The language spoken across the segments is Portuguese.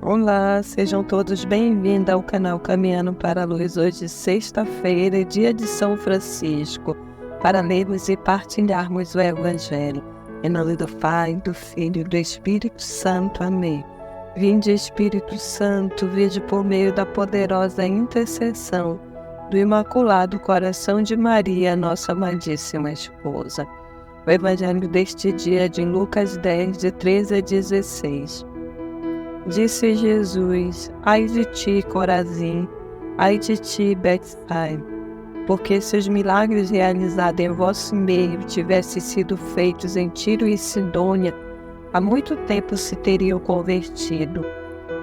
Olá, sejam todos bem-vindos ao canal Caminhando para a Luz. Hoje, sexta-feira, dia de São Francisco, para lermos e partilharmos o Evangelho. Em nome do Pai, do Filho e do Espírito Santo. Amém. Vinde, Espírito Santo, vinde por meio da poderosa intercessão do Imaculado Coração de Maria, nossa amadíssima esposa. O Evangelho deste dia é de Lucas 10, de 13 a 16. Disse Jesus: ai de ti, Corazim, ai de ti, Betsaida, porque se os milagres realizados em vosso meio tivessem sido feitos em Tiro e Sidônia, há muito tempo se teriam convertido,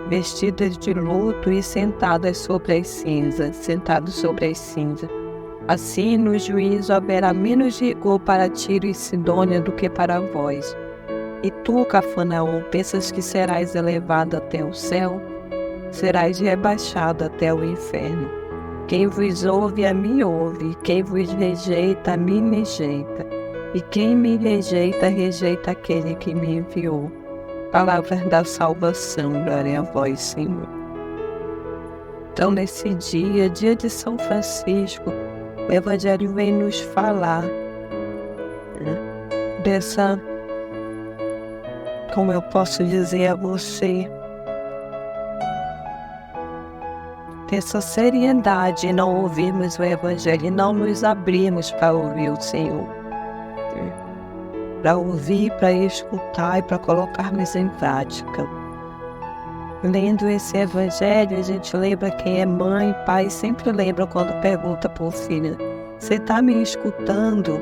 vestidas de luto e sentados sobre as cinzas. Assim, no juízo haverá menos rigor para Tiro e Sidônia do que para vós. E tu, Cafarnaum, pensas que serás elevado até o céu? Serás rebaixado até o inferno. Quem vos ouve, a mim ouve. Quem vos rejeita, a mim rejeita. E quem me rejeita, rejeita aquele que me enviou. Palavras da salvação, glória a vós, Senhor. Então, nesse dia de São Francisco, o Evangelho vem nos falar dessa, como eu posso dizer a você, dessa seriedade em não ouvirmos o Evangelho e não nos abrirmos para ouvir o Senhor. Para ouvir, para escutar e para colocarmos em prática. Lendo esse Evangelho, a gente lembra quem é mãe, pai, sempre lembra quando pergunta para o filho: você está me escutando?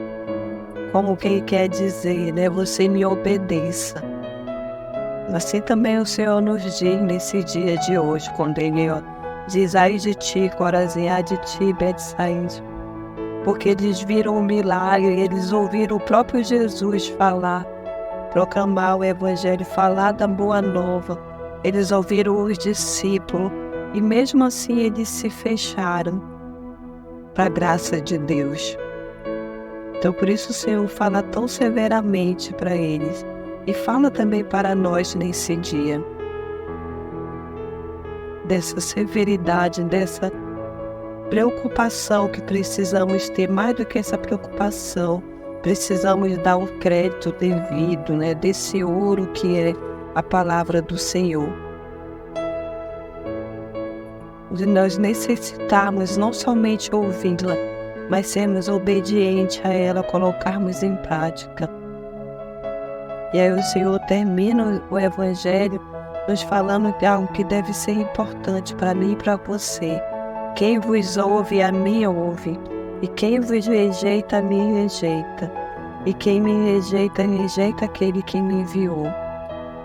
Como quem quer dizer, né? Você me obedeça. Assim também o Senhor nos diz nesse dia de hoje, quando Ele diz: ai de ti, Corazim, ai de ti, Betsaida. Porque eles viram o milagre, eles ouviram o próprio Jesus falar, proclamar o Evangelho, falar da boa nova. Eles ouviram os discípulos e mesmo assim eles se fecharam para a graça de Deus. Então por isso o Senhor fala tão severamente para eles. E fala também para nós nesse dia, dessa severidade, dessa preocupação que precisamos ter. Mais do que essa preocupação, precisamos dar o crédito devido, né, desse ouro que é a palavra do Senhor. De nós necessitarmos não somente ouvi-la, mas sermos obedientes a ela, colocarmos em prática. E aí o Senhor termina o Evangelho nos falando de algo que deve ser importante para mim e para você. Quem vos ouve, a mim ouve. E quem vos rejeita, a mim rejeita. E quem me rejeita, rejeita aquele que me enviou.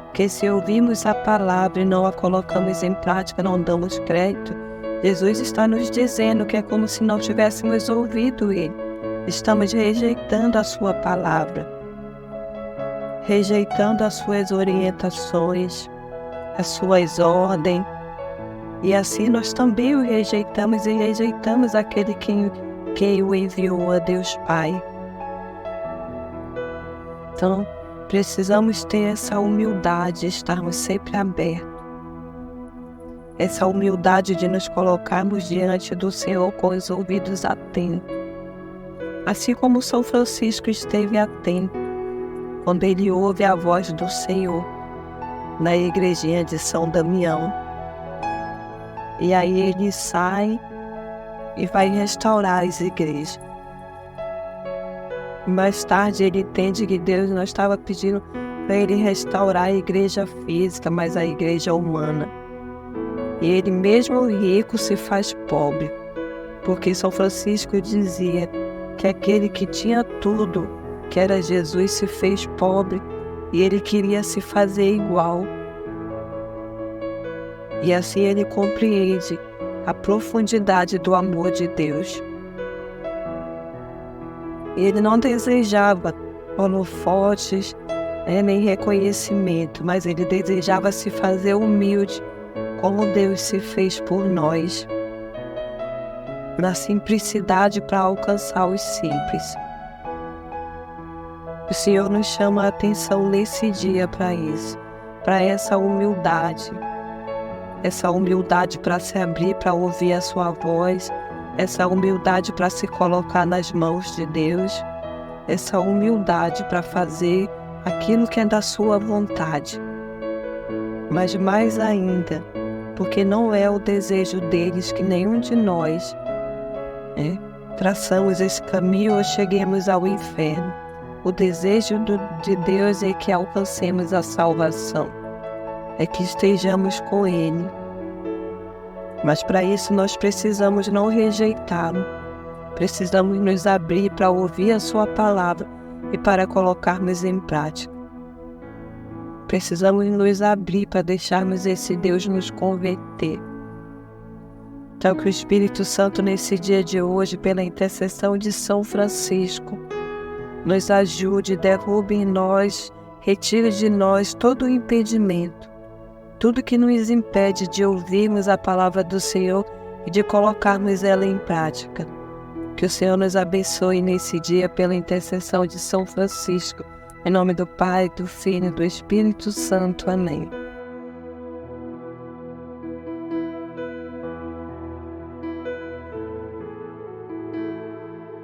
Porque se ouvimos a palavra e não a colocamos em prática, não damos crédito, Jesus está nos dizendo que é como se não tivéssemos ouvido Ele. Estamos rejeitando a sua palavra, rejeitando as suas orientações, as suas ordens, e assim nós também o rejeitamos e rejeitamos aquele que o enviou, a Deus Pai. Então, precisamos ter essa humildade, estarmos sempre abertos, essa humildade de nos colocarmos diante do Senhor com os ouvidos atentos, assim como São Francisco esteve atento quando ele ouve a voz do Senhor na igrejinha de São Damião. E aí ele sai e vai restaurar as igrejas. Mais tarde ele entende que Deus não estava pedindo para ele restaurar a igreja física, mas a igreja humana. E ele, mesmo rico, se faz pobre, porque São Francisco dizia que aquele que tinha tudo, que era Jesus, se fez pobre e ele queria se fazer igual. E assim ele compreende a profundidade do amor de Deus. Ele não desejava holofotes, nem reconhecimento, mas ele desejava se fazer humilde, como Deus se fez por nós, na simplicidade para alcançar os simples. O Senhor nos chama a atenção nesse dia para isso, para essa humildade, essa humildade para se abrir, para ouvir a sua voz, essa humildade para se colocar nas mãos de Deus, essa humildade para fazer aquilo que é da sua vontade. Mas mais ainda, porque não é o desejo deles que nenhum de nós traçamos esse caminho ou cheguemos ao inferno. O desejo de Deus é que alcancemos a salvação, é que estejamos com Ele. Mas para isso nós precisamos não rejeitá-lo, precisamos nos abrir para ouvir a sua palavra e para colocarmos em prática. Precisamos nos abrir para deixarmos esse Deus nos converter. Então que o Espírito Santo nesse dia de hoje, pela intercessão de São Francisco, nos ajude, derrube em nós, retire de nós todo o impedimento, tudo que nos impede de ouvirmos a palavra do Senhor e de colocarmos ela em prática. Que o Senhor nos abençoe nesse dia pela intercessão de São Francisco. Em nome do Pai, do Filho e do Espírito Santo. Amém.